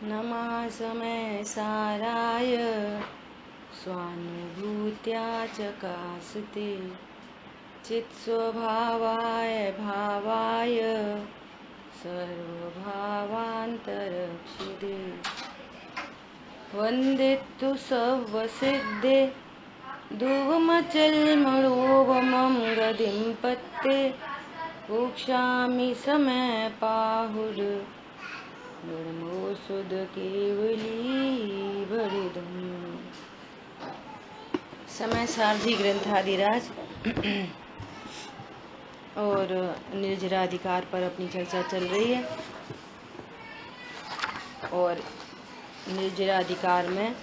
नमः समय साराय स्वानुभूत्या चकासते चित्स्वभावाय भावाय सर्वभावान्तरक्षिते वन्दितु सर्वसिद्धे ध्रुवमचलमणोवमं गतिं पत्ते मोक्षामि समय पाहुर नर्मोऽसुद केवली भरिदम्। समय सारथी ग्रंथादिराज और निर्जराधिकार पर अपनी चर्चा चल रही है और निर्जराधिकार में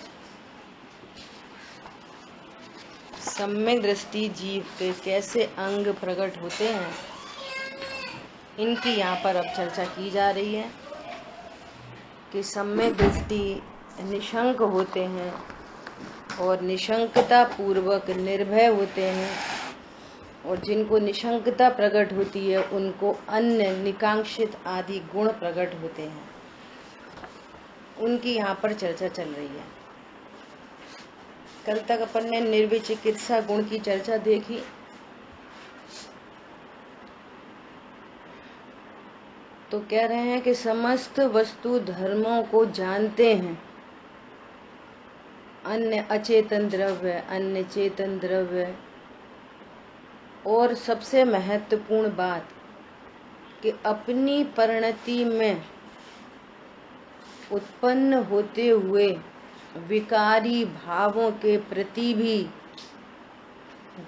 सम्यक दृष्टि जीव के कैसे अंग प्रकट होते हैं, इनकी यहाँ पर अब चर्चा की जा रही है कि सम्यक दृष्टि निशंक होते हैं और निशंकता पूर्वक निर्भय होते हैं, और जिनको निशंकता प्रकट होती है उनको अन्य निकांक्षित आदि गुण प्रकट होते हैं, उनकी यहाँ पर चर्चा चल रही है। कल तक अपन ने निर्विचिकित्सा गुण की चर्चा देखी। तो कह रहे हैं कि समस्त वस्तु धर्मों को जानते हैं, अन्य अचेतन द्रव्य, अन्य चेतन द्रव्य, और सबसे महत्वपूर्ण बात कि अपनी परिणति में उत्पन्न होते हुए विकारी भावों के प्रति भी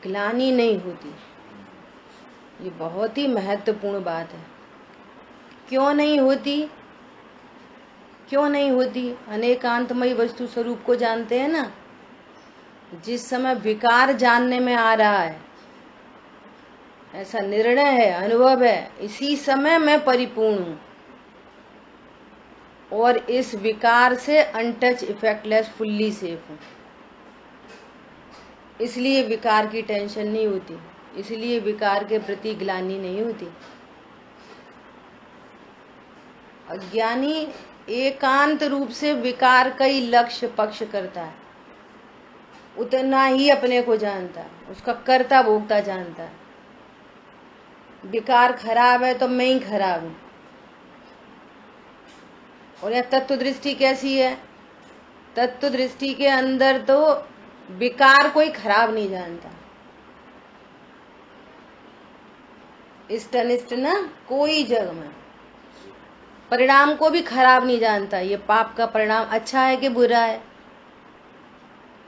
ग्लानि नहीं होती। ये बहुत ही महत्वपूर्ण बात है। क्यों नहीं होती? क्यों नहीं होती? अनेकांतमयी वस्तु स्वरूप को जानते हैं ना। जिस समय विकार जानने में आ रहा है, ऐसा निर्णय है, अनुभव है, इसी समय मैं परिपूर्ण हूं और इस विकार से अनटच इफेक्टलेस फुल्ली सेफ हूं। इसलिए विकार की टेंशन नहीं होती, इसलिए विकार के प्रति ग्लानि नहीं होती। अज्ञानी एकांत रूप से विकार का ही लक्ष्य पक्ष करता है, उतना ही अपने को जानता है, उसका कर्ता भोक्ता जानता है। विकार खराब है तो मैं ही खराब हूं। और यह तत्व दृष्टि कैसी है? तत्व दृष्टि के अंदर तो विकार कोई खराब नहीं जानता, इष्ट अनिष्ट ना कोई जग में। परिणाम को भी खराब नहीं जानता। ये पाप का परिणाम अच्छा है कि बुरा है?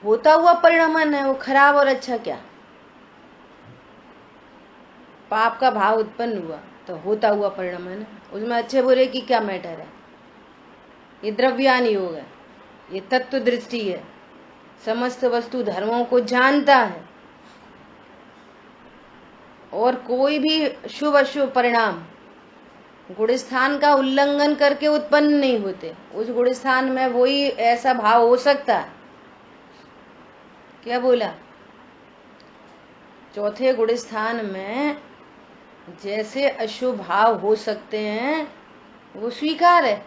होता हुआ परिणाम है, वो खराब और अच्छा क्या? पाप का भाव उत्पन्न हुआ तो होता हुआ परिणाम है ना, उसमें अच्छे बुरे की क्या मैटर है? ये द्रव्यान योग है, ये तत्व दृष्टि है, समस्त वस्तु धर्मों को जानता है और कोई भी शुभ अशुभ परिणाम गुणस्थान का उल्लंघन करके उत्पन्न नहीं होते। उस गुणस्थान में वही ऐसा भाव हो सकता है। क्या बोला? चौथे गुणस्थान में जैसे अशुभ भाव हो सकते हैं, वो स्वीकार है,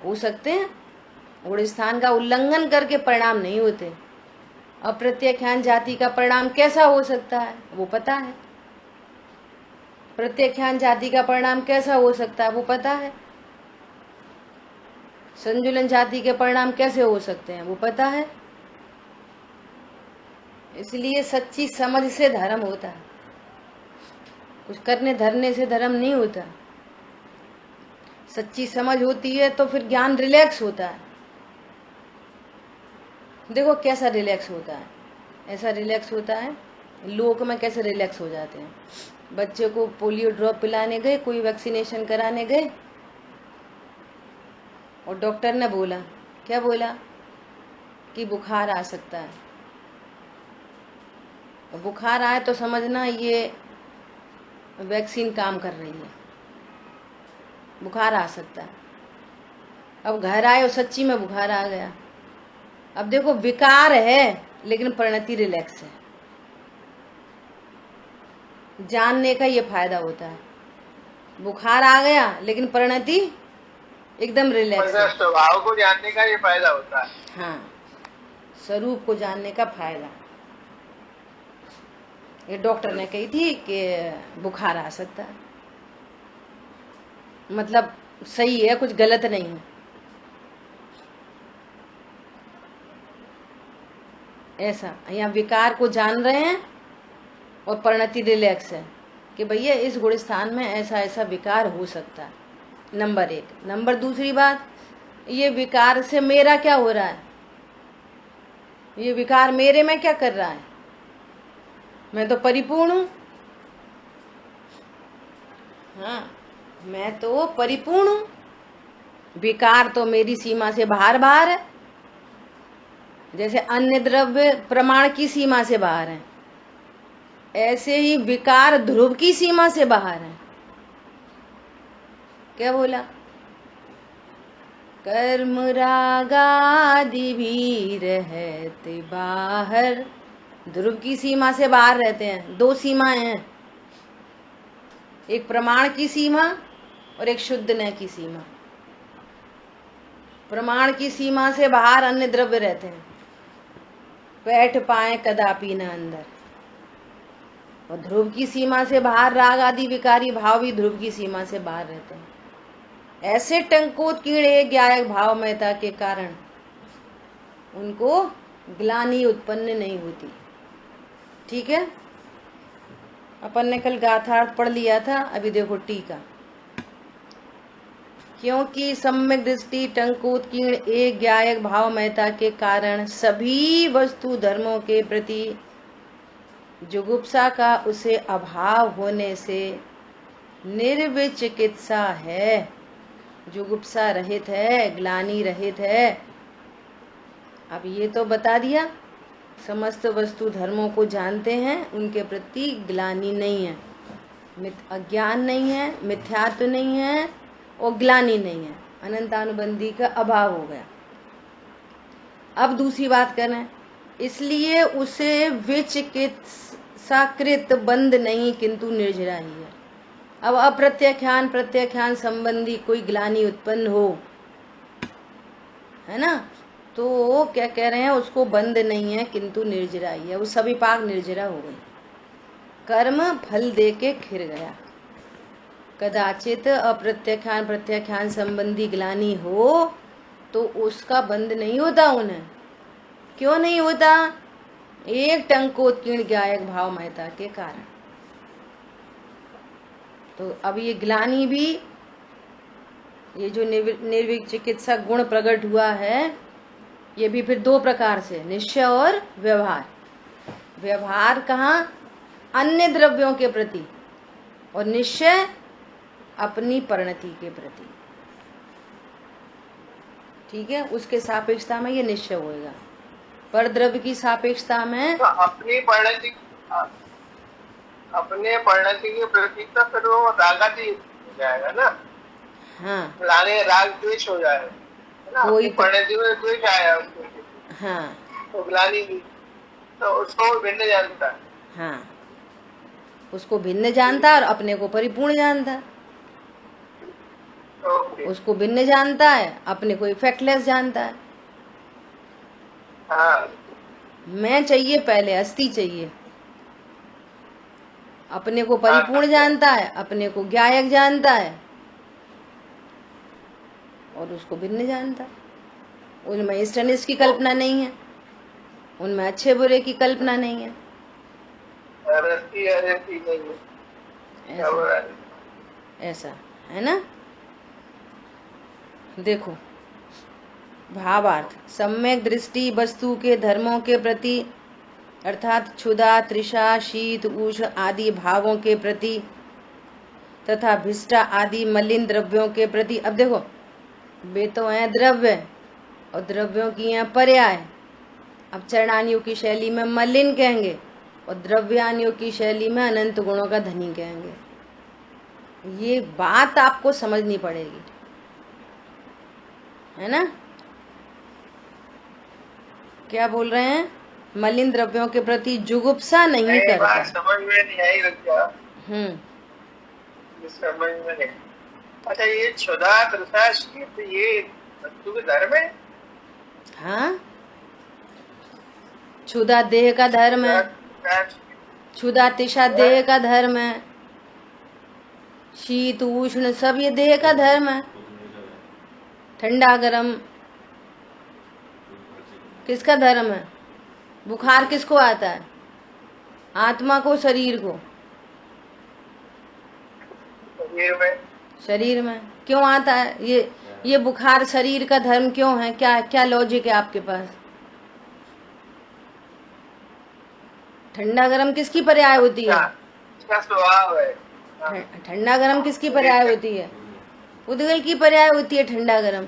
हो सकते हैं। गुणस्थान का उल्लंघन करके परिणाम नहीं होते। अप्रत्याख्यान जाति का परिणाम कैसा हो सकता है वो पता है, प्रत्याख्यान जाति का परिणाम कैसा हो सकता है वो पता है, संजुलन जाति के परिणाम कैसे हो सकते हैं वो पता है। इसलिए सच्ची समझ से धर्म होता है, कुछ करने धरने से धर्म नहीं होता। सच्ची समझ होती है तो फिर ज्ञान रिलैक्स होता है। देखो कैसा रिलैक्स होता है, ऐसा रिलैक्स होता है। लोक में कैसे रिलैक्स हो जाते हैं। बच्चे को पोलियो ड्रॉप पिलाने गए, कोई वैक्सीनेशन कराने गए और डॉक्टर ने बोला, क्या बोला? कि बुखार आ सकता है। बुखार आए तो समझना ये वैक्सीन काम कर रही है, बुखार आ सकता है। अब घर आए और सच्ची में बुखार आ गया। अब देखो विकार है लेकिन परिणति रिलैक्स है। जानने का ये फायदा होता है। बुखार आ गया लेकिन परिणति एकदम रिलैक्स है। स्वभाव को जानने का ये फायदा होता है। हाँ, स्वरूप को जानने का फायदा। ये डॉक्टर ने कही थी कि बुखार आ सकता है, मतलब सही है, कुछ गलत नहीं है। ऐसा यहाँ विकार को जान रहे हैं और परिणति रिलैक्स है कि भैया इस गुण स्थान में ऐसा ऐसा विकार हो सकता है, नंबर 1। नंबर दूसरी बात, ये विकार से मेरा क्या हो रहा है, ये विकार मेरे में क्या कर रहा है, मैं तो परिपूर्ण हूं। हाँ, मैं तो परिपूर्ण हूं, विकार तो मेरी सीमा से बाहर बाहर है। जैसे अन्य द्रव्य प्रमाण की सीमा से बाहर है, ऐसे ही विकार ध्रुव की सीमा से बाहर है। क्या बोला? कर्म रागादि भी रहते बाहर, ध्रुव की सीमा से बाहर रहते हैं। 2 सीमाएं हैं, एक प्रमाण की सीमा और एक शुद्ध न की सीमा। प्रमाण की सीमा से बाहर अन्य द्रव्य रहते हैं, बैठ पाए कदापि न अंदर। और ध्रुव की सीमा से बाहर राग आदि विकारी भाव भी ध्रुव की सीमा से बाहर रहते हैं। ऐसे टंकोत्कीर्ण ज्ञायक भावमयता के कारण उनको ग्लानि उत्पन्न नहीं होती। ठीक है, अपन ने कल गाथार्थ पढ़ लिया था, अभी देखो टीका। क्योंकि सम्यक दृष्टि टंकोत्कीर्ण एक ज्ञायक भावमयता के कारण सभी वस्तु धर्मों के प्रति जुगुप्सा का उसे अभाव होने से निर्विचिकित्सा है, जुगुप्सा रहित है, ग्लानि रहित है। अब ये तो बता दिया, समस्त वस्तु धर्मों को जानते हैं, उनके प्रति ग्लानि नहीं है, अज्ञान नहीं है, मिथ्यात्व नहीं है और ग्लानि नहीं है, अनंतानुबंधी का अभाव हो गया। अब दूसरी बात करें, इसलिए उसे विचिकित्साकृत बंध नहीं किंतु निर्जरा ही है। अब अप्रत्याख्यान प्रत्याख्यान संबंधी कोई ग्लानि उत्पन्न हो, है ना, तो वो क्या कह रहे हैं, उसको बंध नहीं है किंतु निर्जरा ही है, वो सभी पाक निर्जरा हो गई, कर्म फल दे के खिर गया। कदाचित अप्रत्याख्यान प्रत्याख्यान संबंधी ग्लानि हो तो उसका बंध नहीं होता उन्हें। क्यों नहीं होता? एक टंकोत्कीर्ण ज्ञायक भावमयता के कारण। तो अब ये ग्लानि भी, ये जो निर्विक चिकित्सा गुण प्रकट हुआ है, ये भी फिर 2 प्रकार से, निश्चय और व्यवहार। व्यवहार कहाँ? अन्य द्रव्यों के प्रति, और निश्चय अपनी परिणति के प्रति। ठीक है, उसके सापेक्षता में ये निश्चय होएगा। पर द्रव्य की सापेक्षता में तो अपने परिणति के प्रति तो फिर वो रागादि हो जाएगा ना। हाँ, लाने राग द्वेष हो जाएगा, है ना, कोई परिणति में द्वेष आया उसको। हाँ, तो ग्लानि भी, तो उसको भिन्न जानता है। हाँ, उसको भिन्न जानता है और अपने को परिपूर्ण जानता है। उसको भिन्न जानता है, अपने को इफेक्टलेस जानता है। हाँ। मैं चाहिए पहले, अस्थि चाहिए। अपने को परिपूर्ण जानता है, अपने को ज्ञायक जानता है और उसको भिन्न जानता है। उनमें इष्ट अनिष्ट की कल्पना नहीं है, उनमें अच्छे बुरे की कल्पना नहीं है। ऐसा है ना। देखो भावार्थ, सम्यक दृष्टि वस्तु के धर्मों के प्रति अर्थात क्षुधा तृषा शीत उष्ण आदि भावों के प्रति तथा भिष्टा आदि मलिन द्रव्यों के प्रति। अब देखो, वे तो हैं द्रव्य और द्रव्यों की हैं पर्याय। अब चरणानियों की शैली में मलिन कहेंगे और द्रव्यानियों की शैली में अनंत गुणों का धनी कहेंगे। ये बात आपको समझनी पड़ेगी, है ना। क्या बोल रहे हैं? मलिन द्रव्यों के प्रति जुगुप्सा नहीं करता। समझ में नहीं आई। समझ में नहीं। अच्छा, ये क्षुधा तृषा शीत ये वस्तु के धर्म है? हाँ, क्षुधा देह का धर्म है, क्षुधा तिषा देह का धर्म है, शीत उष्ण सब ये देह का धर्म है। ठंडा गरम किसका धर्म है? बुखार किसको आता है? आत्मा को, शरीर को? शरीर में क्यों आता है ये बुखार? शरीर का धर्म क्यों है? क्या क्या लॉजिक है आपके पास? ठंडा गरम किसकी पर्याय होती है? स्वभाव है। ठंडा गरम किसकी पर्याय होती है? उद्गल की पर्याय होती है ठंडा गरम।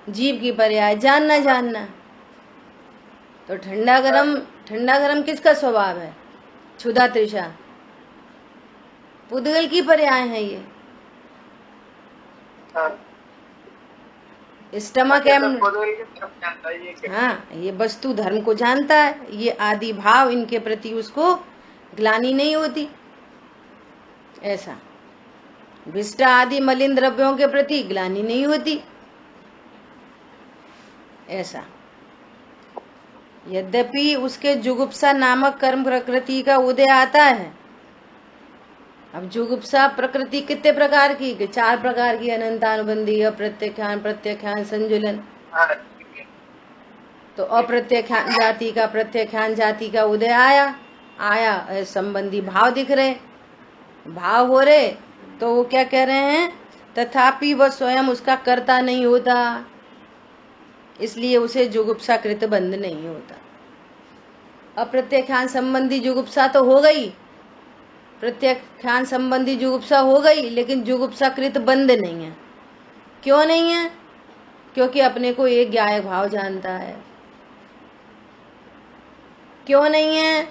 जीव की पर्याय जानना जानना। तो ठंडा गरम किसका स्वभाव है? क्षुधा तृषा उद्गल की पर्याय है ये। स्टमक हाँ, ये वस्तु धर्म को जानता है, ये आदि भाव इनके प्रति उसको ग्लानि नहीं होती। ऐसा विष्टा आदि मलिन द्रव्यों के प्रति ग्लानि नहीं होती। ऐसा यद्यपि उसके जुगुप्सा नामक कर्म प्रकृति का उदय आता है। अब जुगुप्सा प्रकृति कितने प्रकार की? 4 प्रकार की, अनंतानुबंधी, अप्रत्यख्यान, प्रत्यख्यान, संजुलन। तो अप्रत्यख्यान जाति का, प्रत्यख्यान जाति का उदय आया संबंधी भाव दिख रहे, भाव हो रहे, तो वो क्या कह रहे हैं? तथापि वह स्वयं उसका कर्ता नहीं होता, इसलिए उसे जुगुप्सा कृत बंध नहीं होता। अप्रत्यख्यान संबंधी जुगुप्सा तो हो गई, प्रत्यख्यान संबंधी जुगुप्सा हो गई, लेकिन जुगुप्सा कृत बंध नहीं है। क्यों नहीं है? क्योंकि अपने को एक ज्ञायक भाव जानता है। क्यों नहीं है?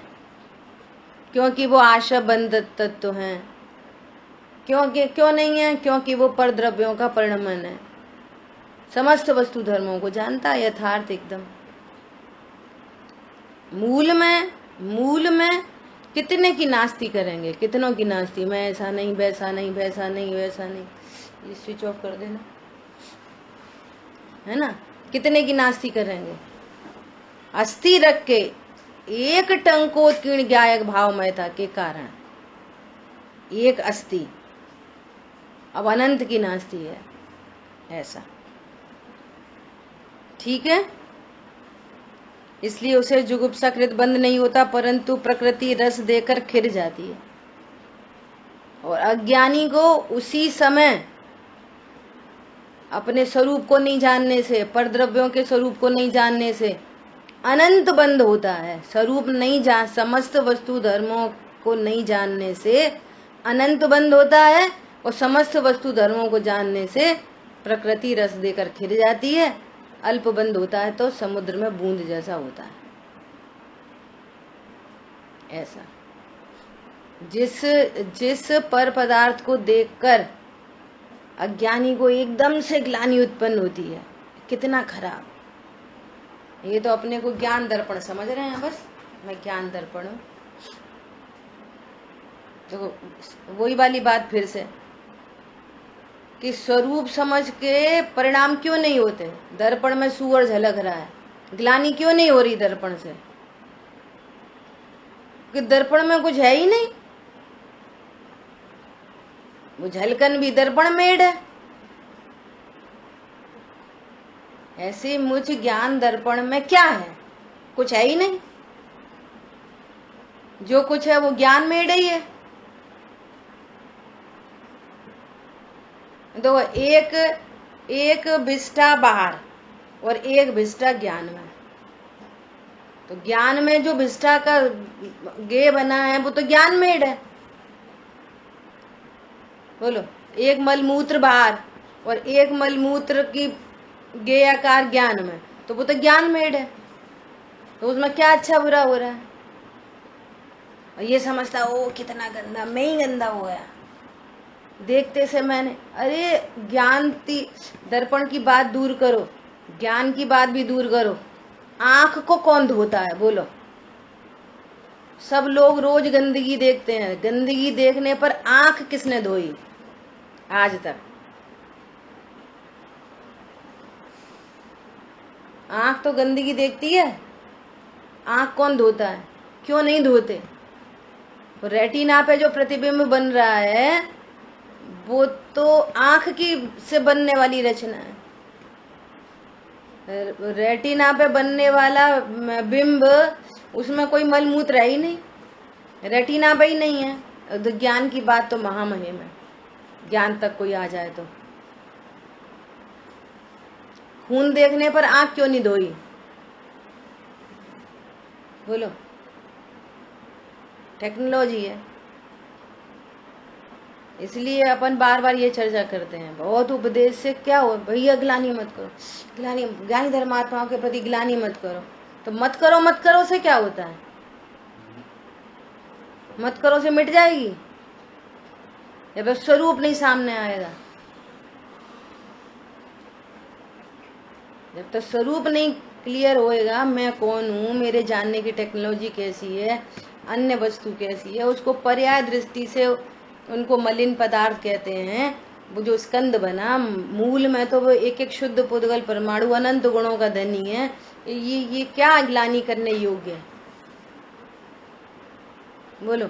क्योंकि वो आशा बंध तत्व है। क्यों नहीं है? क्योंकि वो पर द्रव्यों का परिणमन है। समस्त वस्तु धर्मों को जानता है यथार्थ एकदम। मूल में कितने की नास्ती करेंगे? कितनों की नास्ती? मैं ऐसा नहीं, वैसा नहीं, वैसा नहीं, वैसा नहीं। ये स्विच ऑफ कर देना, है ना? कितने की नास्ती करेंगे? अस्थि रख के एक टंकोत्कीर्ण ज्ञायक भावमयता के कारण एक अस्थि, अब अनंत की नास्ती है। ऐसा ठीक है, इसलिए उसे जुगुप्सा कृत बंध नहीं होता, परंतु प्रकृति रस देकर खिर जाती है। और अज्ञानी को उसी समय अपने स्वरूप को नहीं जानने से, परद्रव्यों के स्वरूप को नहीं जानने से अनंत बंध होता है। स्वरूप नहीं जान, समस्त वस्तु धर्मों को नहीं जानने से अनंत बंध होता है, और समस्त वस्तु धर्मों को जानने से प्रकृति रस देकर खिर जाती है। अल्प बंध होता है तो समुद्र में बूंद जैसा होता है। ऐसा जिस पर पदार्थ को देखकर अज्ञानी को एकदम से ग्लानि उत्पन्न होती है, कितना खराब। ये तो अपने को ज्ञान दर्पण समझ रहे हैं, बस मैं ज्ञान दर्पण हूं। तो वही वाली बात फिर से कि स्वरूप समझ के परिणाम क्यों नहीं होते? दर्पण में सूअर झलक रहा है, ग्लानि क्यों नहीं हो रही दर्पण से? कि दर्पण में कुछ है ही नहीं, वो झलकन भी दर्पण मेड है। ऐसे मुझ ज्ञान दर्पण में क्या है? कुछ है ही नहीं। जो कुछ है वो ज्ञान मेड ही है। तो एक विष्टा बाहर और एक विष्टा ज्ञान में। तो ज्ञान में जो विष्टा का गे बना है वो तो ज्ञान मेड है। बोलो, एक मलमूत्र बाहर और एक मलमूत्र की गे आकार ज्ञान में, तो वो तो ज्ञान मेड है। तो उसमें क्या अच्छा बुरा हो रहा है? और ये समझता ओ कितना गंदा, मैं ही गंदा हो गया देखते से मैंने। अरे ज्ञान दर्पण की बात दूर करो, ज्ञान की बात भी दूर करो। आंख को कौन धोता है? बोलो। सब लोग रोज गंदगी देखते हैं, गंदगी देखने पर आंख किसने धोई? आज तक। आंख तो गंदगी देखती है, आंख कौन धोता है? क्यों नहीं धोते? रेटिना पे जो प्रतिबिंब बन रहा है वो तो आंख की से बनने वाली रचना है। रेटिना पे बनने वाला बिंब, उसमें कोई मलमूत्र है ही नहीं, रेटिना पे ही नहीं है। तो ज्ञान की बात तो महामहिम है, ज्ञान तक कोई आ जाए तो। खून देखने पर आंख क्यों नहीं धोई? बोलो। टेक्नोलॉजी है, इसलिए अपन बार बार ये चर्चा करते हैं। बहुत उपदेश से क्या हो भैया, ग्लानि मत करो, ग्लानि, ज्ञानी धर्मात्माओं के प्रति ग्लानि मत करो। तो मत करो से क्या होता है? मत करो से मिट जाएगी या फिर स्वरूप नहीं सामने आएगा? जब तक स्वरूप नहीं क्लियर होएगा, मैं कौन हूँ, मेरे जानने की टेक्नोलॉजी कैसी है, अन्य वस्तु कैसी है, उसको पर्याय दृष्टि से उनको मलिन पदार्थ कहते हैं। वो जो स्कंद बना, मूल में तो वो एक एक शुद्ध पुद्गल परमाणु अनंत गुणों का धनी है। ये क्या ग्लानि करने योग्य है? बोलो।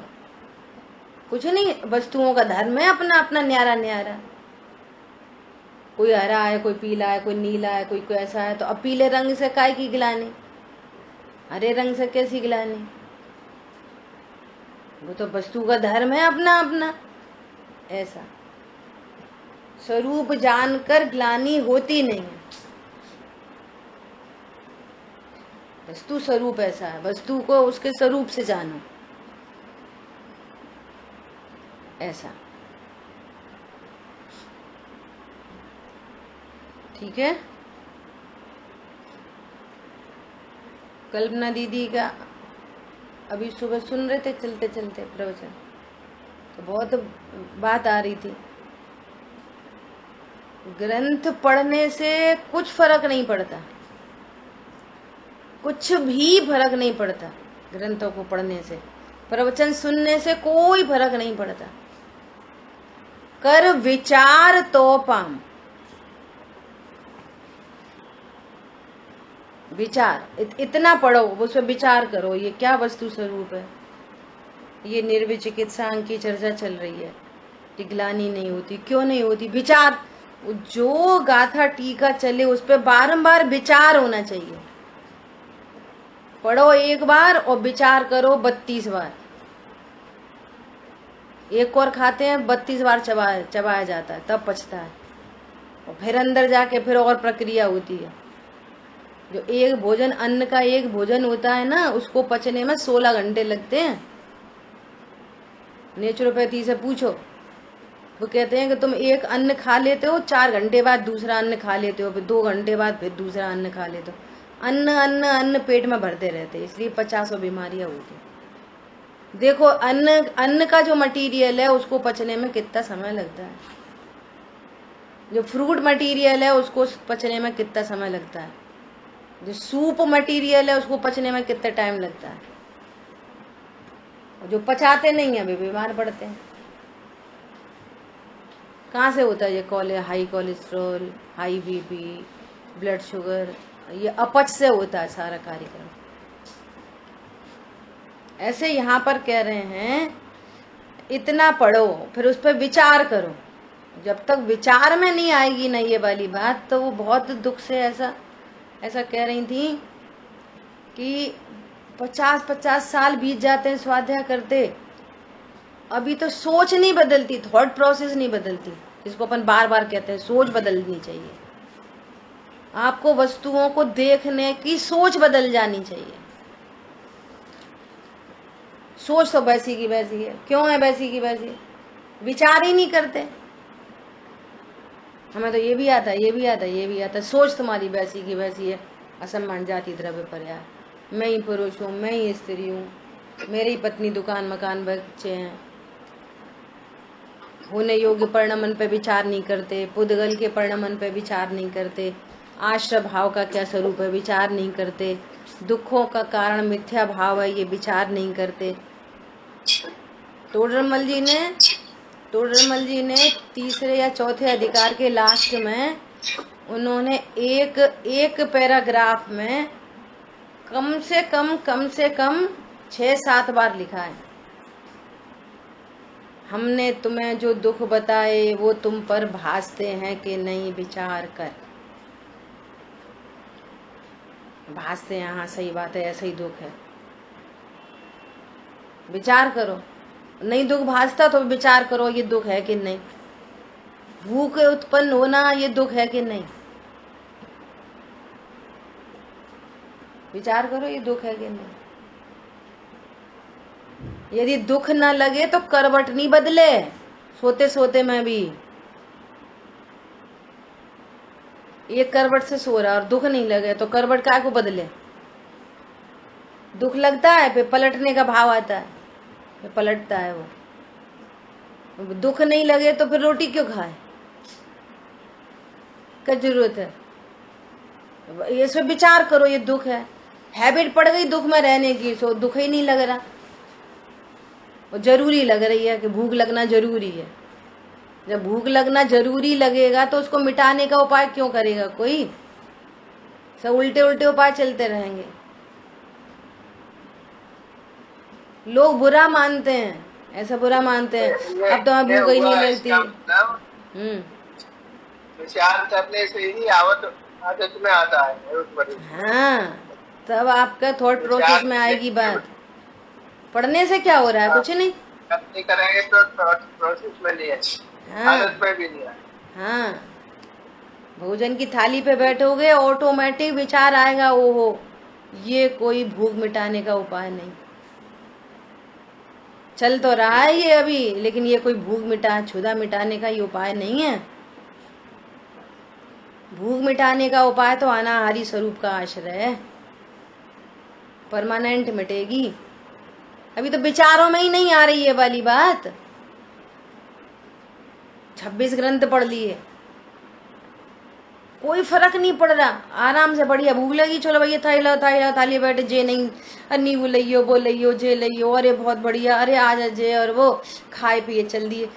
कुछ नहीं, वस्तुओं का धर्म है अपना अपना न्यारा न्यारा। कोई हरा है, कोई पीला है, कोई नीला है, कोई कैसा है। तो अब पीले रंग से काय की ग्लानि, हरे रंग से कैसी ग्लानि? वो तो वस्तु का धर्म है अपना अपना। ऐसा स्वरूप जानकर ग्लानि होती नहीं है। वस्तु स्वरूप ऐसा है, वस्तु को उसके स्वरूप से जानो, ऐसा। ठीक है। कल्पना दीदी का अभी सुबह सुन रहे थे चलते चलते प्रवचन, तो बहुत बात आ रही थी। ग्रंथ पढ़ने से कुछ फर्क नहीं पड़ता, कुछ भी फर्क नहीं पड़ता। ग्रंथों को पढ़ने से, प्रवचन सुनने से कोई फर्क नहीं पड़ता। कर विचार तो पाम, विचार इतना पढ़ो, उस पर विचार करो, ये क्या वस्तु स्वरूप है। ये निर्विचिकित्सा की चर्चा चल रही है कि ग्लानि नहीं होती। क्यों नहीं होती? विचार, जो गाथा टीका चले उस पर बारंबार विचार होना चाहिए। पढ़ो एक बार और विचार करो 32 बार। एक और खाते हैं 32 बार चबाया जाता है, तब पचता है, और फिर अंदर जाके फिर और प्रक्रिया होती है। जो एक भोजन, अन्न का एक भोजन होता है ना, उसको पचने में 16 घंटे लगते हैं। नेचुरोपैथी से पूछो, वो कहते हैं कि तुम एक अन्न खा लेते हो, 4 घंटे बाद दूसरा अन्न खा लेते हो, फिर 2 घंटे बाद फिर दूसरा अन्न खा लेते हो। अन्न अन्न अन्न पेट में भरते रहते, इसलिए 50 बीमारियां होती। देखो अन्न का जो मटेरियल है उसको पचने में कितना समय लगता है, जो फ्रूट मटेरियल है उसको पचने में कितना समय लगता है, जो सूप मटेरियल है उसको पचने में कितना टाइम लगता है। जो पचाते नहीं है वे बीमार पड़ते हैं। कहाँ से होता है ये high cholesterol, high BP, blood sugar, ये अपच से होता है सारा कार्यक्रम। ऐसे यहाँ पर कह रहे हैं इतना पढ़ो, फिर उस पर विचार करो। जब तक विचार में नहीं आएगी ना ये वाली बात, तो वो बहुत दुख से ऐसा कह रही थी कि 50-50 साल बीत जाते हैं स्वाध्याय करते, अभी तो सोच नहीं बदलती, थॉट प्रोसेस नहीं बदलती, जिसको अपन बार बार कहते हैं सोच बदलनी चाहिए। आपको वस्तुओं को देखने की सोच बदल जानी चाहिए। सोच तो वैसी की वैसी है। क्यों है वैसी की वैसी? विचार ही नहीं करते। हमें तो ये भी आता है, ये भी आता है, ये भी आता है। सोच तुम्हारी वैसी की वैसी है। असमान जाति द्रव्य पर्याय, मैं ही पुरुष हूँ, मैं ही स्त्री हूँ, मेरी पत्नी, दुकान, मकान, बच्चे हैं। होने योग्य परिणमन पे विचार नहीं करते, पुद्गल के परिणमन पे विचार नहीं करते, आश्रय भाव का क्या स्वरूप है विचार नहीं करते, दुखों का कारण मिथ्या भाव है ये विचार नहीं करते। टोडरमल जी ने तीसरे या चौथे अधिकार के लास्ट में उन्होंने एक पैराग्राफ में कम से कम 6-7 बार लिखा है, हमने तुम्हें जो दुख बताए वो तुम पर भासते हैं कि नहीं, विचार कर। भासते हैं, हाँ सही बात है, ऐसा ही दुख है, विचार करो। नहीं दुख भासता तो विचार करो ये दुख है कि नहीं। भूख उत्पन्न होना ये दुख है कि नहीं, विचार करो ये दुख है कि नहीं। यदि दुख न लगे तो करवट नहीं बदले, सोते सोते में भी एक करवट से सो रहा और दुख नहीं लगे तो करवट काय को बदले। दुख लगता है फिर पलटने का भाव आता है, फिर पलटता है वो। दुख नहीं लगे तो फिर रोटी क्यों खाए, क्या जरूरत है। इसमें विचार करो, ये दुख है, हैबिट पड़ गई दुख में रहने की, सो दुख ही नहीं लग रहा। और जरूरी लग रही है कि भूख लगना जरूरी है। जब भूख लगना जरूरी लगेगा तो उसको मिटाने का उपाय क्यों करेगा कोई, सब उल्टे उल्टे उपाय चलते रहेंगे। लोग बुरा मानते हैं, ऐसा बुरा मानते हैं, अब तो हमें भूख ही नहीं लगती। विचार करने से ही आदत में आता है। हाँ, तब आपका थॉट प्रोसेस में आएगी बात। पढ़ने से क्या हो रहा है, कुछ नहीं करेंगे तो प्रोसेस में नहीं है, आदत में भी नहीं है। हाँ, भोजन की थाली पे बैठोगे ऑटोमेटिक विचार आएगा, ओहो ये कोई भूख मिटाने का उपाय नहीं। चल तो रहा है ये अभी, लेकिन ये कोई भूख क्षुधा मिटाने का ये उपाय नहीं है। भूख मिटाने का उपाय तो अनाहारी स्वरूप का आश्रय है, परमानेंट मिटेगी। अभी तो विचारों में ही नहीं आ रही है वाली बात। 26 ग्रंथ पढ़ लिए, कोई फर्क नहीं पड़ रहा, आराम से बढ़िया। भूख लगी, चलो भैया थाली बैठे, जे नहीं अन्नी वो लइयो वो लइयो जे लइयो, अरे बहुत बढ़िया, अरे आज जे, और वो खाए पिए चल दिए।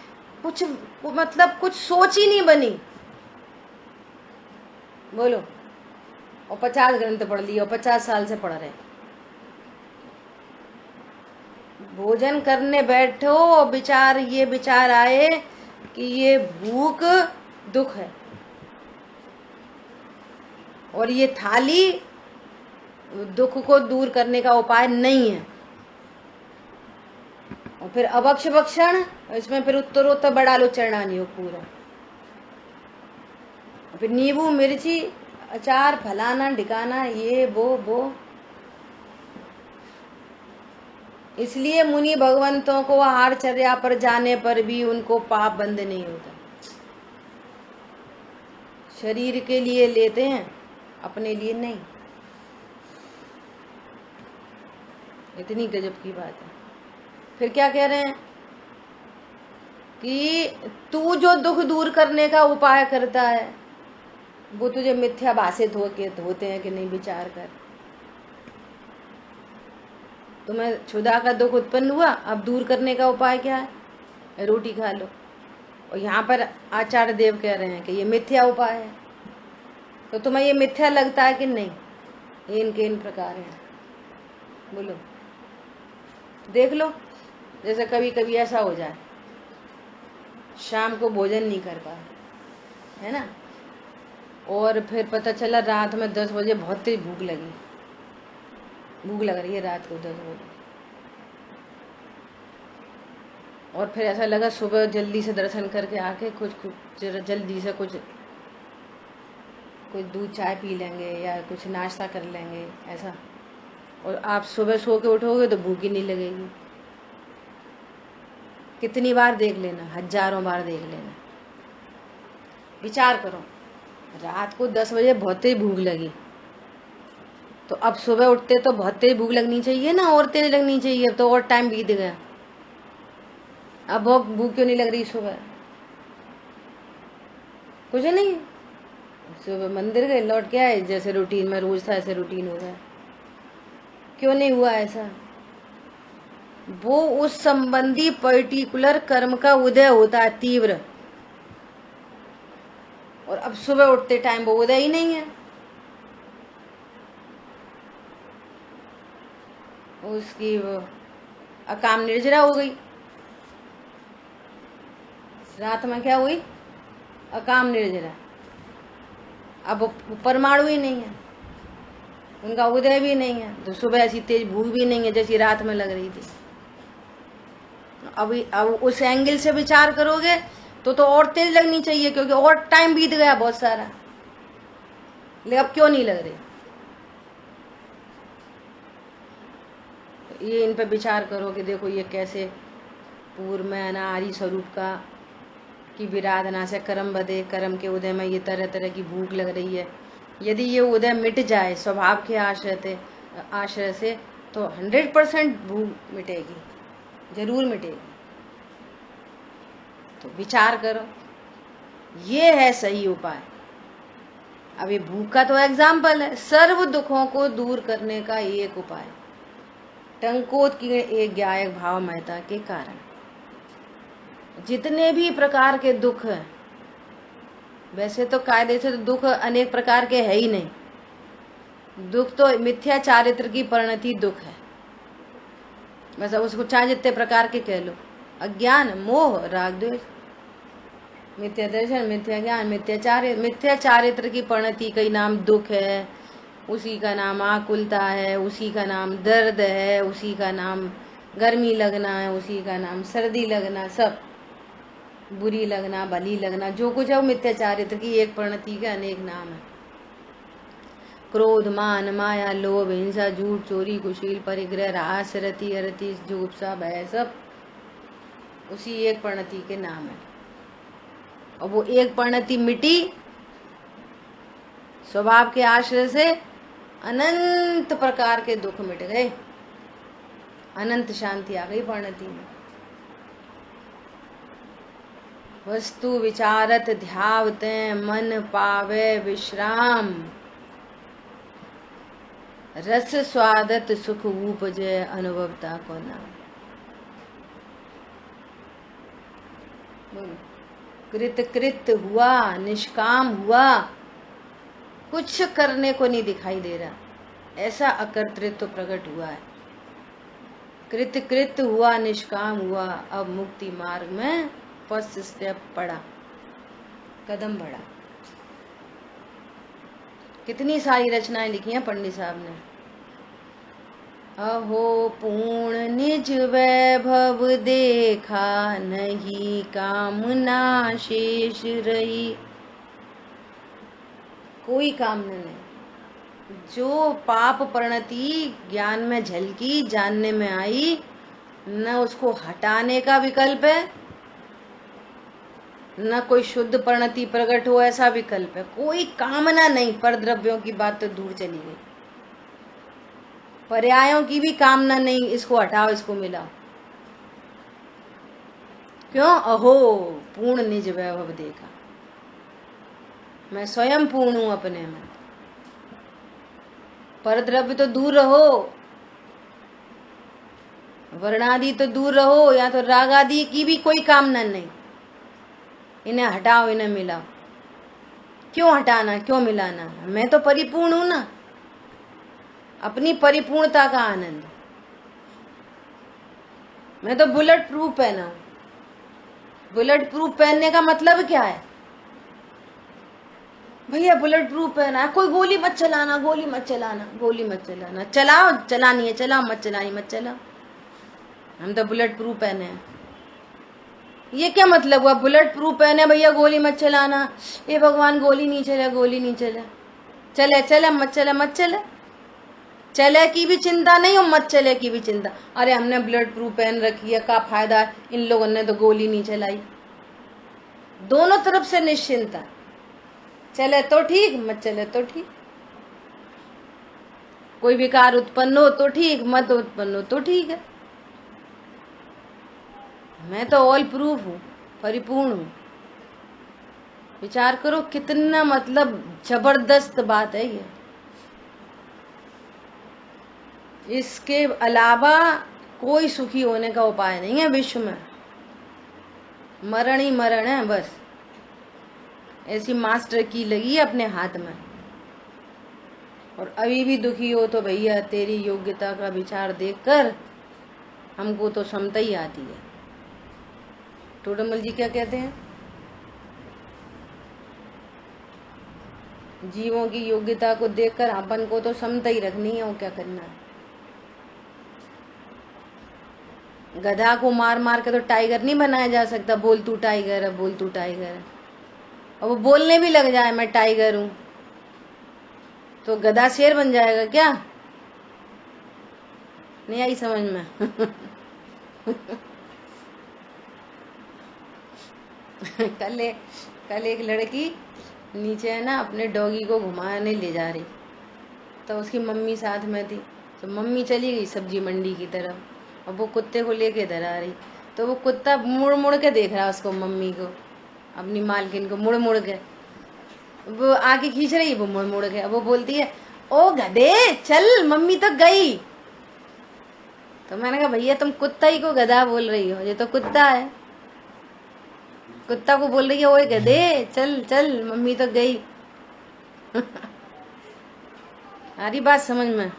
कुछ मतलब कुछ सोच ही नहीं बनी, बोलो। और 50 ग्रंथ पढ़ लिए और 50 साल से पढ़ रहे। भोजन करने बैठो, विचार ये विचार आए कि ये भूख दुख है और ये थाली दुख को दूर करने का उपाय नहीं है। और फिर अभक्ष भक्षण, इसमें फिर उत्तरोत्तर बढ़ा लो चरणानी हो पूरा। फिर नींबू मिर्ची अचार फलाना ढिकाना ये वो। इसलिए मुनि भगवंतों को आहारचर्या पर जाने पर भी उनको पाप बंद नहीं होता। शरीर के लिए लेते हैं, अपने लिए नहीं। इतनी गजब की बात है। फिर क्या कह रहे हैं कि तू जो दुख दूर करने का उपाय करता है वो तुझे मिथ्या भाषित होते हैं कि नहीं, विचार कर। तुम्हें क्षुधा का दुख उत्पन्न हुआ, अब दूर करने का उपाय क्या है, रोटी खा लो। और यहाँ पर आचार्य देव कह रहे हैं कि ये मिथ्या उपाय है। तो तुम्हें ये मिथ्या लगता है कि नहीं, ये इनके इन प्रकार हैं, बोलो। देख लो, जैसे कभी कभी ऐसा हो जाए शाम को भोजन नहीं कर पाए, है ना, और फिर पता चला रात में 10 बजे बहुत तेज भूख लग रही है रात को 10 बजे, और फिर ऐसा लगा सुबह जल्दी से दर्शन करके आके कुछ जल्दी से कुछ दूध चाय पी लेंगे या कुछ नाश्ता कर लेंगे ऐसा, और आप सुबह सो के उठोगे तो भूख ही नहीं लगेगी। कितनी बार देख लेना, हजारों बार देख लेना। विचार करो, रात को 10 बजे बहुत तेज भूख लगी, तो अब सुबह उठते तो बहुत तेज भूख लगनी चाहिए ना, और तेज लगनी चाहिए। अब तो और टाइम बीत गया, अब बहुत भूख क्यों नहीं लग रही सुबह, कुछ नहीं। सुबह मंदिर गए, लौट के आए, जैसे रूटीन में रोज था ऐसे रूटीन हो गया। क्यों नहीं हुआ ऐसा, वो उस संबंधी पर्टिकुलर कर्म का उदय होता है तीव्र, और अब सुबह उठते टाइम वो उदय ही नहीं है। उसकी वो अकाम निर्जरा हो गई। रात में क्या हुई? अकाम निर्जरा। अब वो परमाणु ही नहीं है, उनका उदय भी नहीं है, तो सुबह ऐसी तेज भूख भी नहीं है जैसी रात में लग रही थी। अब उस एंगल से विचार करोगे तो और तेज लगनी चाहिए, क्योंकि और टाइम बीत गया बहुत सारा, लेकिन अब क्यों नहीं लग रही? ये इन पे विचार करो कि देखो ये कैसे पूर्व में अनाहरी स्वरूप का कि विराधना से कर्म बधे, कर्म के उदय में ये तरह तरह की भूख लग रही है। यदि ये उदय मिट जाए स्वभाव के आश्रय से तो 100% भूख मिटेगी, जरूर मिटेगी। तो विचार करो, ये है सही उपाय। अब ये भूख का तो एग्जाम्पल है, सर्व दुखों को दूर करने का एक उपाय, टंकोत की एक ज्ञायक भाव महता के कारण जितने भी प्रकार के दुख हैं, वैसे तो कायदे से तो दुख अनेक प्रकार के है ही नहीं, दुख तो मिथ्या चारित्र की परिणति दुख है, बस उसको चाहे जितने प्रकार के कह लो। अज्ञान, मोह, राग, द्वेष, मिथ्या दर्शन, मिथ्या ज्ञान, मिथ्या चारित्र की परिणति का नाम दुख है, उसी का नाम आकुलता है, उसी का नाम दर्द है, उसी का नाम गर्मी लगना है, उसी का नाम सर्दी लगना, सब बुरी लगना, भली लगना, जो कुछ है वो मिथ्या चारित्र की एक परिणति के अनेक नाम है। क्रोध, मान, माया, लोभ, हिंसा, झूठ, चोरी, कुशील, परिग्रह, रास, रति, अरति, जुगुप्सा, भय, सब उसी एक परिणति के नाम है। और वो एक परिणति मिटी स्वभाव के आश्रय से, अनंत प्रकार के दुख मिट गए, अनंत शांति आ गई परिणति में। वस्तु विचारत ध्यावते मन पावे विश्राम, रस स्वादत सुख उपजे अनुभवता को नाम। कृत कृत हुआ, निष्काम हुआ, कुछ करने को नहीं दिखाई दे रहा, ऐसा अकर्तृत्व प्रकट हुआ है। कृत कृत हुआ, निष्काम हुआ, अब मुक्ति मार्ग में फर्स्ट स्टेप पड़ा, कदम बढ़ा। कितनी सारी रचनाएं लिखी हैं पंडित साहब ने। अहो पूर्ण निज वैभव देखा, नहीं कामना शेष रही। कोई कामना नहीं, जो पाप परिणति ज्ञान में झलकी, जानने में आई, न उसको हटाने का विकल्प है, न कोई शुद्ध परिणति प्रकट हो ऐसा विकल्प है। कोई कामना नहीं, पर द्रव्यों की बात तो दूर चली गई, पर्यायों की भी कामना नहीं, इसको हटाओ, इसको मिलाओ। क्यों? अहो पूर्ण निज वैभव देखा, मैं स्वयं पूर्ण हूं अपने में। पर द्रव्य तो दूर रहो, वर्णादि तो दूर रहो, या तो राग आदि की भी कोई कामना नहीं, इन्हें हटाओ, इन्हें मिलाओ। क्यों हटाना, क्यों मिलाना? मैं तो परिपूर्ण हूं ना, अपनी परिपूर्णता का आनंद। मैं तो बुलेट प्रूफ पहना हूं। बुलेट प्रूफ पहनने का मतलब क्या है? भैया बुलेट प्रूफ पहना है, कोई गोली मत चलाना, गोली मत चलाना, गोली मत चलाना। चलाओ, चलानी है चलाओ, मत चलानी मत चलाओ, हम तो बुलेट प्रूफ पहने हैं। ये क्या मतलब हुआ? बुलेट प्रूफ पहने भैया, गोली मत चलाना। ये भगवान गोली नहीं चले, गोली नहीं चले, चले चले मत चले, मत चले, चले की भी चिंता नहीं और मत चले की भी चिंता। अरे हमने बुलेट प्रूफ पहन रखी है, क्या फायदा, इन लोगों ने तो गोली नहीं चलाई। दोनों तरफ से निश्चिंता, चले तो ठीक, मत चले तो ठीक। कोई विकार उत्पन्न हो तो ठीक, मत उत्पन्न हो तो ठीक है। मैं तो ऑल प्रूफ हूं, परिपूर्ण हूं। विचार करो कितना मतलब जबरदस्त बात है ये। इसके अलावा कोई सुखी होने का उपाय नहीं है विश्व में, मरण ही मरण है बस। ऐसी मास्टर की लगी है अपने हाथ में। और अभी भी दुखी हो तो भैया तेरी योग्यता का विचार देखकर हमको तो समता ही आती है। टोडरमल जी क्या कहते हैं? जीवों की योग्यता को देखकर अपन को तो समता ही रखनी है, और क्या करना है। गधा को मार मार के तो टाइगर नहीं बनाया जा सकता। बोल तू टाइगर है, बोल तू टाइगर है। और वो बोलने भी लग जाए मैं टाइगर हूं, तो गधा शेर बन जाएगा क्या? नहीं आई समझ में? कल एक लड़की नीचे है ना अपने डॉगी को घुमाने ले जा रही, तो उसकी मम्मी साथ में थी। तो मम्मी चली गई सब्जी मंडी की तरफ, और वो कुत्ते को लेके इधर आ रही। तो वो कुत्ता मुड़ मुड़ के देख रहा उसको, मम्मी को, अपनी मालकिन को मुड़ मुड़ के। वो आगे खींच रही, वो मुड़ मुड़ के। वो बोलती है, ओ गधे चल, मम्मी तो गई। तो मैंने कहा भैया तुम कुत्ता ही को गधा बोल रही हो, ये तो कुत्ता है। कुत्ता को बोल रही है ओए गधे चल चल, मम्मी तो गई। आ रही बात समझ में?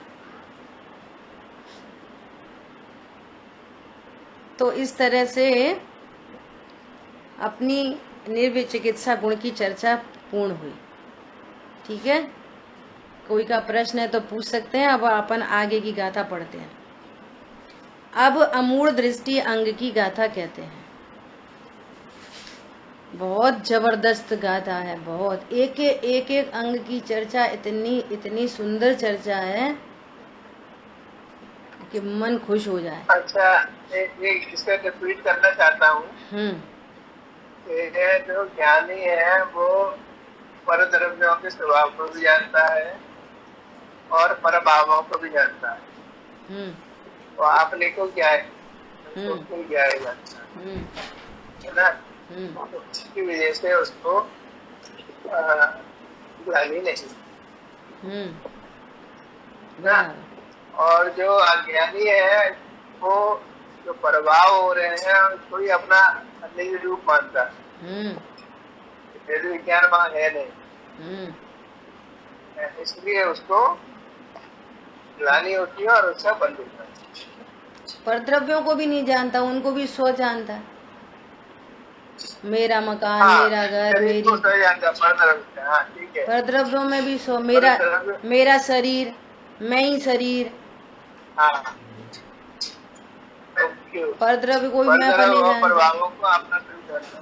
तो इस तरह से अपनी निर्विचिकित्सा गुण की चर्चा पूर्ण हुई। ठीक है, कोई का प्रश्न है तो पूछ सकते हैं। अब अपन आगे की गाथा पढ़ते हैं। अब अमूढ़ दृष्टि अंग की गाथा कहते हैं। बहुत जबरदस्त गाथा है, बहुत। एक अंग की चर्चा इतनी सुंदर चर्चा है कि मन खुश हो जाए। अच्छा, एक इसका रिपीट करना चाहता हूँ। जो ज्ञानी है वो पर द्रव्यों के स्वभाव को भी जानता है और पर भावों को भी जानता है। तो आपने को क्या है, उसको क्या है ना, तो उसकी वजह से उसको ज्ञानी नहीं ना। और जो अज्ञानी है वो जो प्रभाव हो रहे हैं उसको ही अपना अन्य रूप मानता है, वेद विज्ञान वहां है नहीं, इसलिए उसको ग्लानि होती है और उसका बंद होता है। परद्रव्यों को भी नहीं जानता, उनको भी स्व जानता है। मेरा मकान, मेरा घर, मेरी। परद्रव्यों में भी स्व, मेरा शरीर, मैं ही शरीर। परद्रव्य कोई मैं पर नहीं जानता।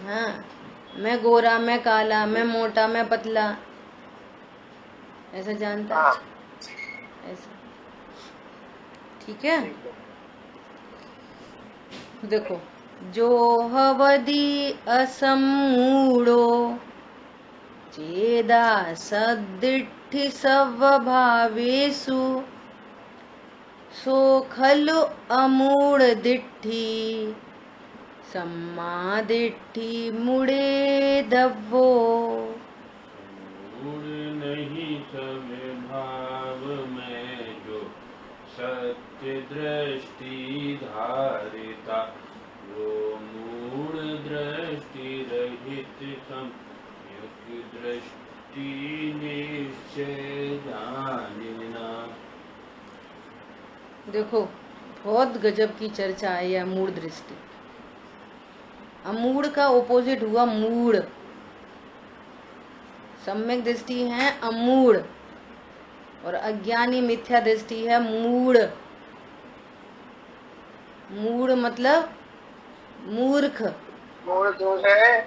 हाँ, मैं गोरा, मैं काला, मैं मोटा, मैं पतला, ऐसा जानता है। ऐसा ठीक है। देखो, जो हवदी असमूढ़ो चेदा सदिठि स्वभावेषु सो खलु अमूढ़ दिट्ठी सम्मा दिट्ठी मुड़े दब्बो। नहीं स्वभाव में जो सत्य दृष्टि धारिता, जो मूढ़ दृष्टि रहित सम्यक दृष्टि निश्चय जानिना। देखो, बहुत गजब की चर्चा है यह मूढ़ दृष्टि। अमूढ़ का ओपोजिट हुआ मूढ़। सम्यक दृष्टि है अमूढ़, और अज्ञानी मिथ्या दृष्टि है मूढ़। मूढ़ मतलब मूर्ख। मूढ़ दोष है,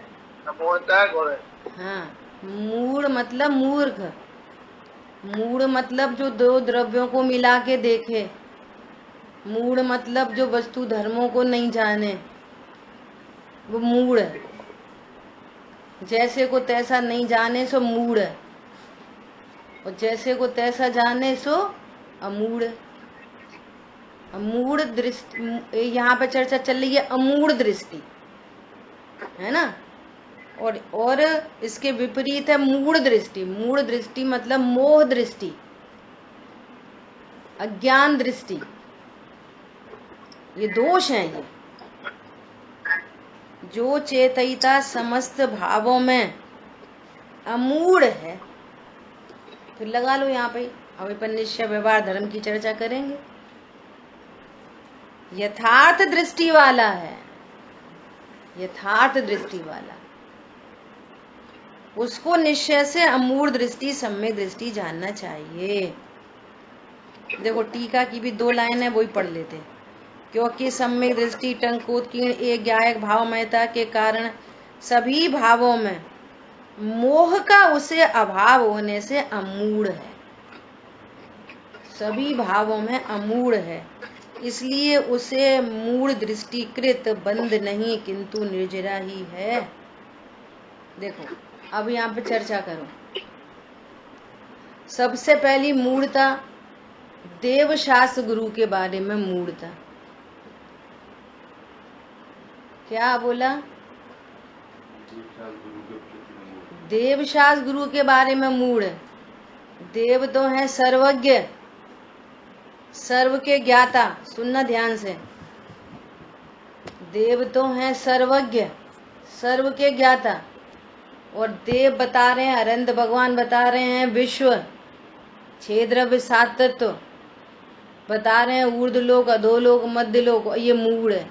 अमूढ़ता गुण है। हाँ, मूढ़ मतलब मूर्ख। मूढ़ मतलब जो दो द्रव्यों को मिला के देखे। मूढ़ मतलब जो वस्तु धर्मों को नहीं जाने, वो मूढ़ है। जैसे को तैसा नहीं जाने सो मूढ़ है, और जैसे को तैसा जाने सो अमूढ़। अमूढ़ दृष्टि, यहाँ पे चर्चा चल रही है अमूढ़ दृष्टि, है ना। और इसके विपरीत है मूढ़ दृष्टि। मूढ़ दृष्टि मतलब मोह दृष्टि, अज्ञान दृष्टि। ये दोष है। ये जो चेतयिता समस्त भावों में अमूढ़ है, फिर लगा लो यहाँ पे। अब अपन निश्चय व्यवहार धर्म की चर्चा करेंगे। यथार्थ दृष्टि वाला है, यथार्थ दृष्टि वाला, उसको निश्चय से अमूढ़ दृष्टि सम्यक दृष्टि जानना चाहिए। देखो टीका की भी 2 लाइन है, वही पढ़ लेते हैं। क्योंकि सम्यक दृष्टि टंकोत्कीर्ण एक ज्ञायक भावमयता के कारण सभी भावों में मोह का उसे अभाव होने से अमूढ़ है। सभी भावों में अमूढ़ है, इसलिए उसे मूढ़ दृष्टिकृत बंद नहीं किंतु निर्जरा ही है। देखो अब यहाँ पे चर्चा करो। सबसे पहली मूढ़ता देवशास्त्र गुरु के बारे में मूढ़ता। क्या बोला? देवशास्त्र गुरु के बारे में मूढ़। देव तो है सर्वज्ञ, सर्व के ज्ञाता। सुनना ध्यान से, देव तो है सर्वज्ञ, सर्व के ज्ञाता। और देव बता रहे हैं, अरंत भगवान बता रहे हैं विश्व, छेद्रव्य सात तत्व बता रहे हैं, ऊर्ध्वलोक, अधोलोक, मध्यलोक। ये मूढ़ है।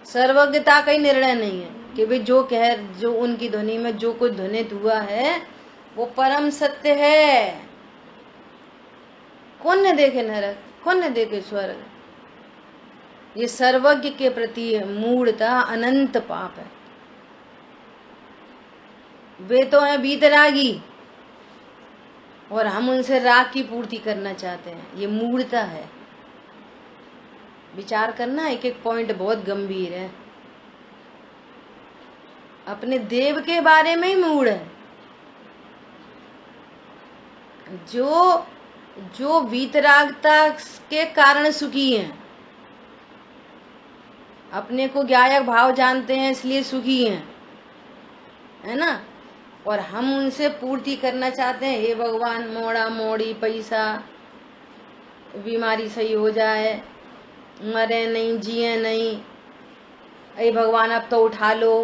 सर्वज्ञता का ही निर्णय नहीं है कि भाई जो उनकी ध्वनि में जो कुछ ध्वनित हुआ है वो परम सत्य है। कौन ने देखे नरक, कौन ने देखे स्वर्ग? ये सर्वज्ञ के प्रति मूढ़ता अनंत पाप है। वे तो है वीतरागी और हम उनसे राग की पूर्ति करना चाहते हैं। ये मूढ़ता है। विचार करना, एक एक पॉइंट बहुत गंभीर है। अपने देव के बारे में ही मूढ़ है। जो वीतरागता के कारण सुखी हैं, अपने को ज्ञायक भाव जानते हैं इसलिए सुखी हैं, है ना। और हम उनसे पूर्ति करना चाहते हैं, हे भगवान मोड़ा मोड़ी पैसा, बीमारी सही हो जाए, मरे नहीं, जिए नहीं, अरे भगवान अब तो उठा लो।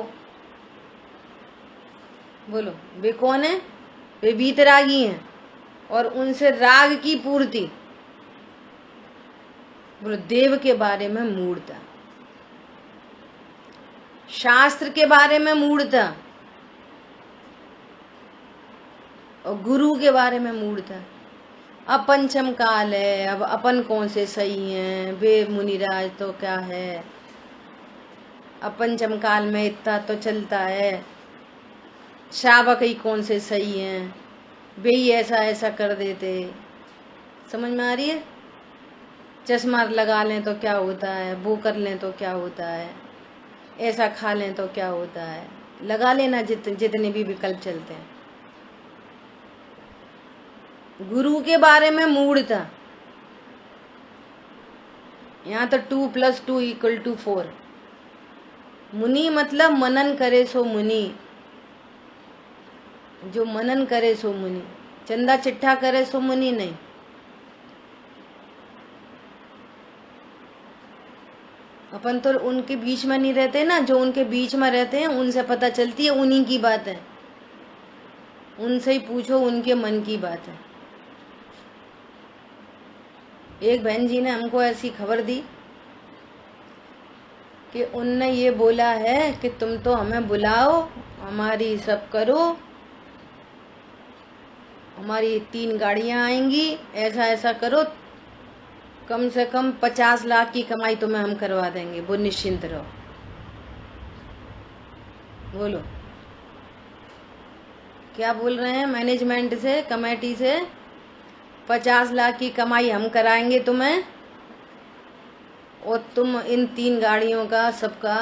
बोलो वे कौन है? वे वीतरागी हैं और उनसे राग की पूर्ति। बोलो देव के बारे में मूढ़ता, शास्त्र के बारे में मूढ़ता और गुरु के बारे में मूढ़ता। अब पंचम काल है, अब अपन कौन से सही हैं? वे मुनिराज तो क्या है, अब पंचम काल में इतना तो चलता है, श्रावक ही कौन से सही हैं? वे ही ऐसा ऐसा कर देते। समझ में आ रही है? चश्मा लगा लें तो क्या होता है, वो कर लें तो क्या होता है, ऐसा खा लें तो क्या होता है। लगा लेना जितने भी विकल्प चलते हैं। गुरु के बारे में मूढ़ता। यहाँ तो 2 + 2 = 4। मुनि मतलब मनन करे सो मुनि, जो मनन करे सो मुनि, चंदा चिट्ठा करे सो मुनि नहीं। अपन तो उनके बीच में नहीं रहते ना, जो उनके बीच में रहते हैं उनसे पता चलती है, उन्हीं की बात है। उनसे ही पूछो, उनके मन की बात है। एक बहन जी ने हमको ऐसी खबर दी कि उनने ये बोला है कि तुम तो हमें बुलाओ, हमारी सब करो, हमारी 3 गाड़ियां आएंगी, ऐसा ऐसा करो, कम से कम 50 लाख की कमाई तुम्हें हम करवा देंगे, वो निश्चिंत रहो। बोलो क्या बोल रहे हैं? मैनेजमेंट से, कमेटी से 50 लाख की कमाई हम कराएंगे तुम्हें, और तुम इन 3 गाड़ियों का सबका,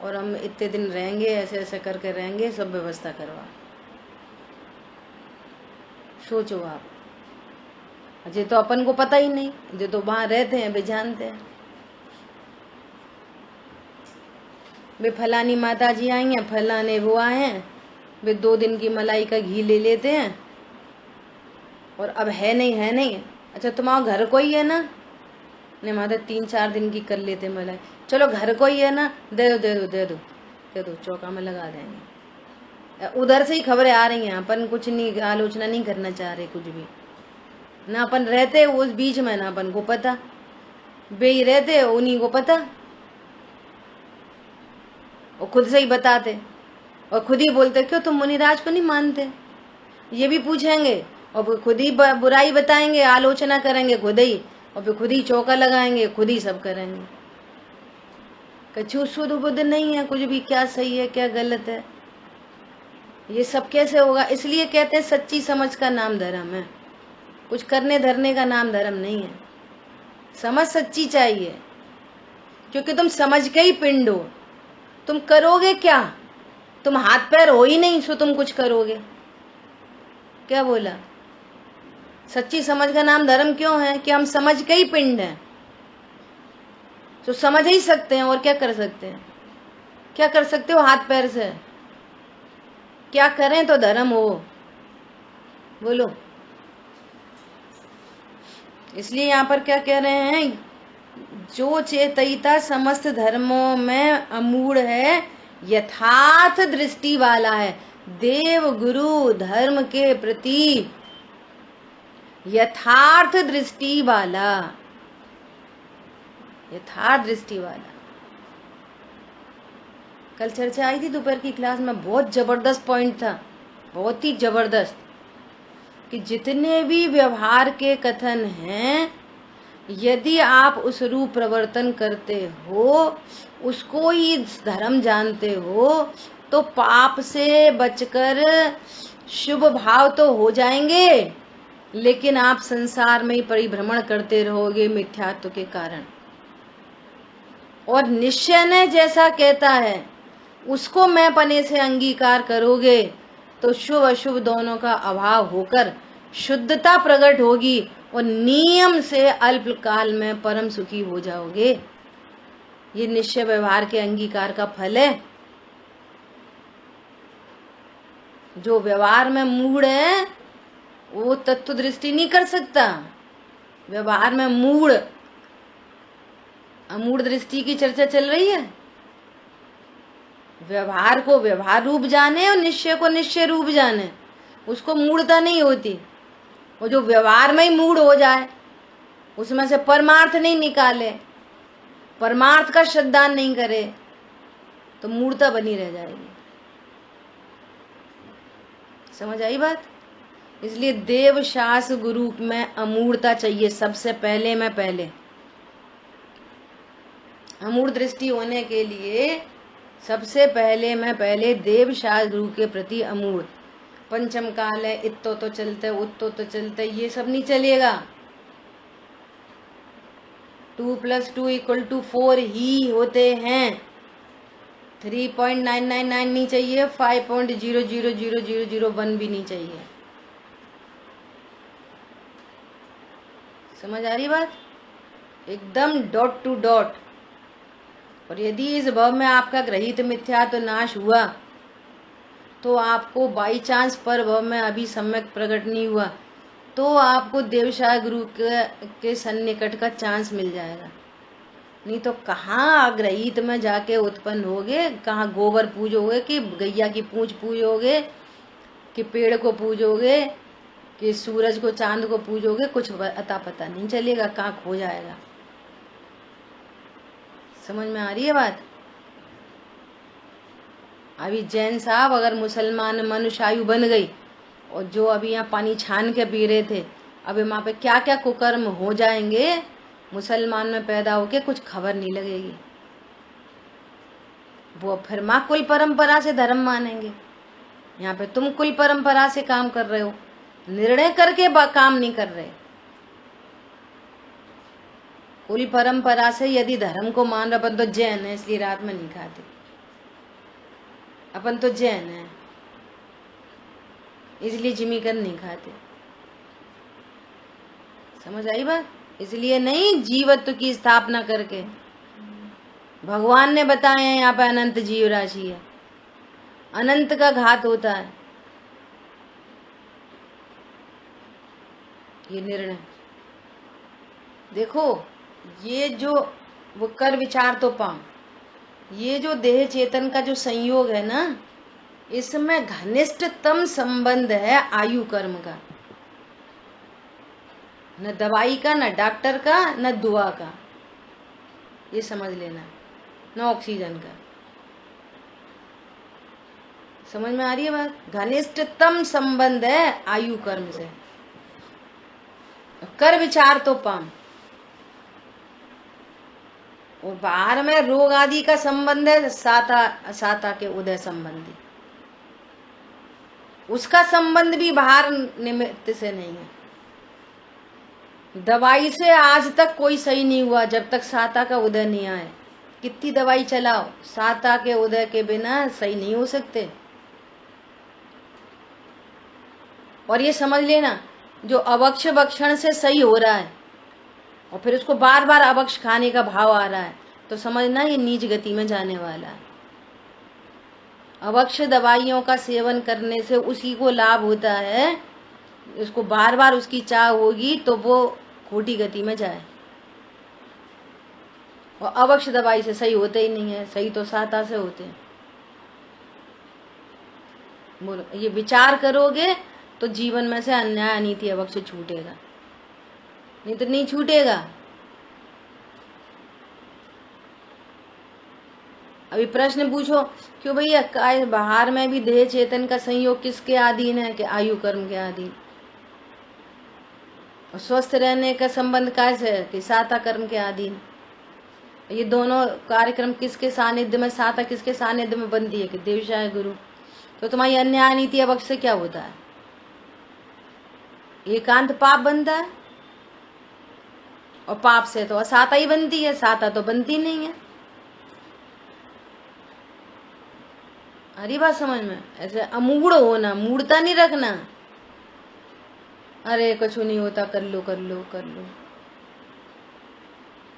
और हम इतने दिन रहेंगे, ऐसे ऐसे करके रहेंगे, सब व्यवस्था करवा। सोचो आप, अजय तो अपन को पता ही नहीं, जो तो वहां रहते हैं वे जानते हैं। वे फलानी माता जी आई हैं, फलाने वो आए हैं, वे 2 दिन की मलाई का घी ले लेते हैं, और अब है नहीं, है नहीं। अच्छा तुम्हारा घर कोई है ना, ने माता 3-4 दिन की कर लेते मलाई। चलो घर को ही है ना, दे दो दे दो दे दो दे दो, चौका में लगा देंगे। उधर से ही खबरें आ रही हैं, अपन कुछ नहीं आलोचना नहीं करना चाह रहे कुछ भी ना, अपन रहते उस बीच में ना, अपन को पता बेही रहते उन्हीं को पता, और खुद से ही बताते और खुद ही बोलते क्यों तुम मुनिराज को नहीं मानते, ये भी पूछेंगे और खुद ही बुराई बताएंगे, आलोचना करेंगे खुद ही, और फिर खुद ही चौका लगाएंगे, खुद ही सब करेंगे। कछु शुद्ध बुद्ध नहीं है कुछ भी, क्या सही है क्या गलत है, ये सब कैसे होगा। इसलिए कहते हैं सच्ची समझ का नाम धर्म है, कुछ करने धरने का नाम धर्म नहीं है। समझ सच्ची चाहिए, क्योंकि तुम समझ के ही पिंड हो। तुम करोगे क्या, तुम हाथ पैर हो ही नहीं, सो तुम कुछ करोगे क्या। बोला सच्ची समझ का नाम धर्म क्यों है कि हम समझ के ही पिंड हैं, तो समझ ही सकते हैं और क्या कर सकते हैं। क्या कर सकते हो हाथ पैर से, क्या करें तो धर्म हो, बोलो। इसलिए यहाँ पर क्या कह रहे हैं, जो चेतयिता समस्त धर्मों में अमूढ़ है, यथार्थ दृष्टि वाला है, देव गुरु धर्म के प्रति यथार्थ दृष्टि वाला, यथार्थ दृष्टि वाला। कल चर्चा आई थी दोपहर की क्लास में, बहुत जबरदस्त पॉइंट था, बहुत ही जबरदस्त, कि जितने भी व्यवहार के कथन हैं, यदि आप उस रूप प्रवर्तन करते हो, उसको ही धर्म जानते हो, तो पाप से बचकर शुभ भाव तो हो जाएंगे, लेकिन आप संसार में ही परिभ्रमण करते रहोगे मिथ्यात्व के कारण। और निश्चय ने जैसा कहता है उसको मैं पने से अंगीकार करोगे, तो शुभ अशुभ दोनों का अभाव होकर शुद्धता प्रकट होगी और नियम से अल्पकाल में परम सुखी हो जाओगे। ये निश्चय व्यवहार के अंगीकार का फल है। जो व्यवहार में मूढ़ है वो तत्व दृष्टि नहीं कर सकता। व्यवहार में मूढ़, अमूढ़ दृष्टि की चर्चा चल रही है। व्यवहार को व्यवहार रूप जाने और निश्चय को निश्चय रूप जाने, उसको मूढ़ता नहीं होती। वो जो व्यवहार में ही मूढ़ हो जाए, उसमें से परमार्थ नहीं निकाले, परमार्थ का श्रद्धान नहीं करे, तो मूढ़ता बनी रह जाएगी। समझ आई बात। इसलिए देव शास्त्र गुरु में अमूढ़ता चाहिए सबसे पहले में पहले। अमूढ़ दृष्टि होने के लिए सबसे पहले में पहले देव शास्त्र गुरु के प्रति अमूढ़। पंचम काल है, इत्तो तो चलते उत्तो तो चलते, ये सब नहीं चलेगा। 2 + 2 = 4 ही होते हैं। 3.999 नहीं चाहिए, 5.0000001 भी नहीं चाहिए। समझ आ रही बात, एकदम डॉट टू डॉट। और यदि इस भव में आपका ग्रहित मिथ्या तो नाश हुआ, तो आपको बाई चांस पर भव में अभी सम्यक प्रकट नहीं हुआ, तो आपको देवशाह गुरु के सन्निकट का चांस मिल जाएगा। नहीं तो कहाँ अग्रहित में जाके उत्पन्न होगे, कहाँ गोबर पूजोगे कि गैया की पूंछ पूजोगे कि पेड़ को पूजोगे कि सूरज को चांद को पूजोगे, कुछ अता पता नहीं चलेगा, कहाँ खो जाएगा। समझ में आ रही है बात। अभी जैन साहब अगर मुसलमान मनुष्यायु बन गई, और जो अभी यहाँ पानी छान के पी रहे थे, अभी वहां पे क्या क्या कुकर्म हो जाएंगे मुसलमान में पैदा होके, कुछ खबर नहीं लगेगी। वो फिर माँ कुल परंपरा से धर्म मानेंगे। यहाँ पे तुम कुल परंपरा से काम कर रहे हो, निर्णय करके काम नहीं कर रहे। कुल परंपरा से यदि धर्म को मान रहे, अपन तो जैन है इसलिए रात में नहीं खाते, अपन तो जैन है इसलिए जिमीकन नहीं खाते। समझ आई बात। इसलिए नहीं जीवत्व की स्थापना करके, भगवान ने बताया है यहाँ पे अनंत जीव राशि है, अनंत का घात होता है। ये निर्णय देखो, ये जो वो कर विचार तो पाम, ये जो देह चेतन का जो संयोग है ना, इसमें घनिष्ठतम संबंध है आयु कर्म का, न दवाई का, न डॉक्टर का, न दुआ का, ये समझ लेना, न ऑक्सीजन का। समझ में आ रही है बात? घनिष्ठतम संबंध है आयु कर्म से, कर विचार तो पाम। और बाहर में रोग आदि का संबंध है साता के उदय संबंधी, उसका संबंध भी बाहर निमित्त से नहीं है। दवाई से आज तक कोई सही नहीं हुआ जब तक साता का उदय नहीं आए। कितनी दवाई चलाओ, साता के उदय के बिना सही नहीं हो सकते। और ये समझ लेना, जो अवक्ष भक्षण से सही हो रहा है और फिर उसको बार बार अवक्ष खाने का भाव आ रहा है, तो समझना ये नीच गति में जाने वाला है। अवक्ष दवाइयों का सेवन करने से उसी को लाभ होता है, उसको बार बार उसकी चाह होगी तो वो खोटी गति में जाए। और अवक्ष दवाई से सही होते ही नहीं है, सही तो साता से होते हैं। बोलो, ये विचार करोगे तो जीवन में से अन्याय अनीति अवक्ष छूटेगा, नहीं तो नहीं छूटेगा। अभी प्रश्न पूछो, क्यों भैया बाहर में भी देह चेतन का संयोग किसके अधीन है? कि आयु कर्म के अधीन। और स्वस्थ रहने का संबंध कैसे है? कि साता कर्म के अधीन। ये दोनों कार्यक्रम किसके सानिध्य में, साता किसके सानिध्य में बनती है? कि देवशाय गुरु। तो तुम्हारी अन्याय नीति अवक्ष से क्या होता है? एकांत पाप बनता है, और पाप से तो असाता ही बनती है, साता तो बनती नहीं है। अरे बात समझ में? ऐसे अमूढ़ होना, मूढ़ता नहीं रखना। अरे कुछ नहीं होता, कर लो कर लो कर लो।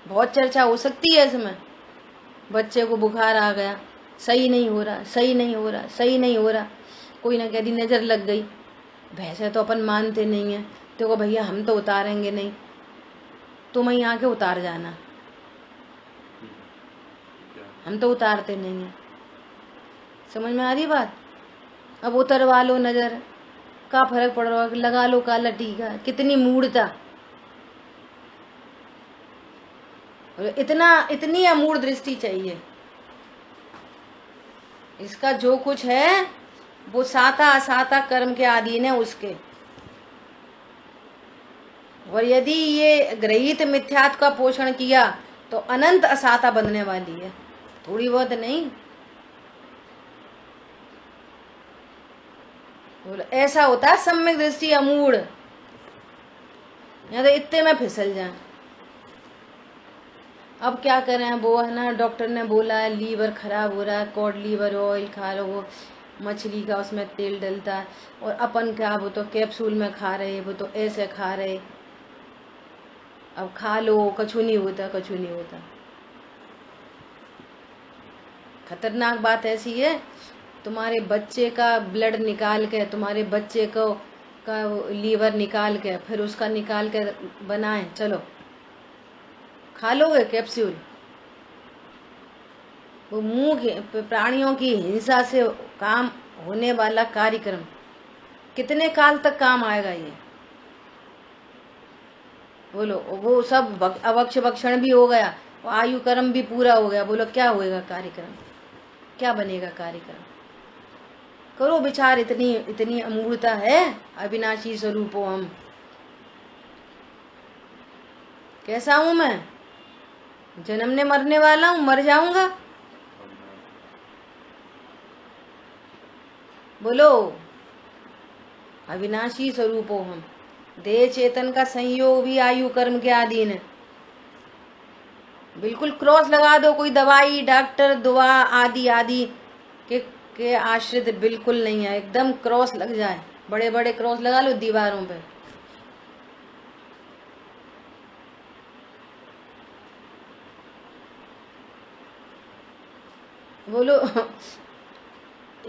बहुत चर्चा हो सकती है इसमें। बच्चे को बुखार आ गया, सही नहीं हो रहा, सही नहीं हो रहा, सही नहीं हो रहा। कोई ना कह दी नजर लग गई, भैंसे तो अपन मानते नहीं है, देखो भैया हम तो उतारेंगे नहीं, तुम ही आके उतार जाना, हम तो उतारते नहीं है। समझ में आ रही बात? अब उतरवा लो नजर, का फर्क पड़ रहा है, लगा लो काला टीका। कितनी मूढ़ता, इतनी अमूढ़ दृष्टि चाहिए। इसका जो कुछ है वो साता असाता कर्म के अधीन है उसके। और यदि ये ग्रहित मिथ्यात्व का पोषण किया तो अनंत असाता बनने वाली है, थोड़ी बहुत नहीं। ऐसा होता है सम्यक दृष्टि अमूढ़, या तो इतने में फिसल जाए। अब क्या करें, वो है ना, डॉक्टर ने बोला है लीवर खराब हो रहा है, कॉड लीवर ऑयल खा लो, वो मछली का उसमें तेल डलता है। और अपन क्या, वो तो कैप्सूल में खा रहे, वो तो ऐसे खा रहे। अब खा लो, कछु नहीं होता, कछु नहीं होता। खतरनाक बात ऐसी है, तुम्हारे बच्चे का ब्लड निकाल के, तुम्हारे बच्चे को का लीवर निकाल के, फिर उसका निकाल के बनाए, चलो खा लोगे कैप्सूल। वो मुंह के प्राणियों की हिंसा से काम होने वाला कार्यक्रम कितने काल तक काम आएगा ये? बोलो, वो सब अवक्ष भक्षण भी हो गया, वो आयु कर्म भी पूरा हो गया, बोलो क्या होएगा कार्यक्रम, क्या बनेगा कार्यक्रम? करो विचार। इतनी अमूर्तता है, अविनाशी स्वरूपो हम। कैसा हूं मैं? जन्मने मरने वाला हूं, मर जाऊंगा। बोलो, अविनाशी स्वरूपो हम। देह चेतन का संयोग भी आयु कर्म के अधीन है। बिल्कुल क्रॉस लगा दो, कोई दवाई डॉक्टर दुआ आदि आदि के आश्रित बिल्कुल नहीं है। एकदम क्रॉस लग जाए, बड़े बड़े क्रॉस लगा लो दीवारों पे। बोलो,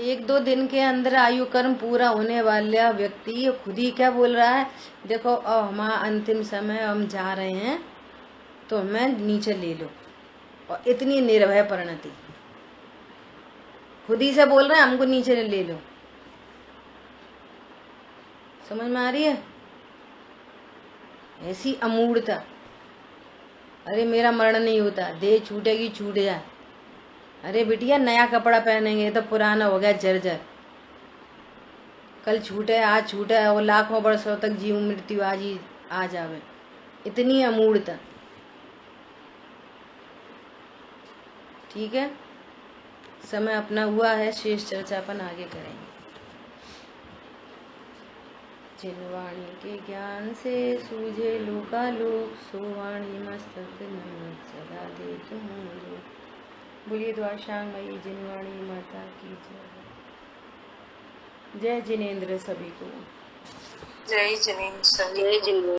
1-2 दिन के अंदर आयु कर्म पूरा होने वाला व्यक्ति खुद ही क्या बोल रहा है, देखो अब हमारा अंतिम समय, हम जा रहे हैं, तो मैं नीचे ले लो। और इतनी निर्भय परिणति, खुद ही से बोल रहे हैं हमको नीचे ले लो। समझ में आ रही है? ऐसी अमूढ़ता। अरे मेरा मरण नहीं होता, देह छूटेगी छूट जाए। अरे बिटिया नया कपड़ा पहनेंगे तो पुराना हो गया जर्जर, कल छूटे आज छूटे और लाखों वर्षों तक जीव मृत्यु आज ही आ जावे। इतनी अमूढ़ता। ठीक है, समय अपना हुआ है, शेष चर्चा अपन आगे करेंगे। जिन वाणी के ज्ञान से सूझे लोकालोक, सो वाणी मस्तक नमन सदा दे तुम लोग। बोलिए द्वारशांगमयी जिनवाणी माता की जय। जय जिनेन्द्र सभी को। जय जिनेन्द्र सभी।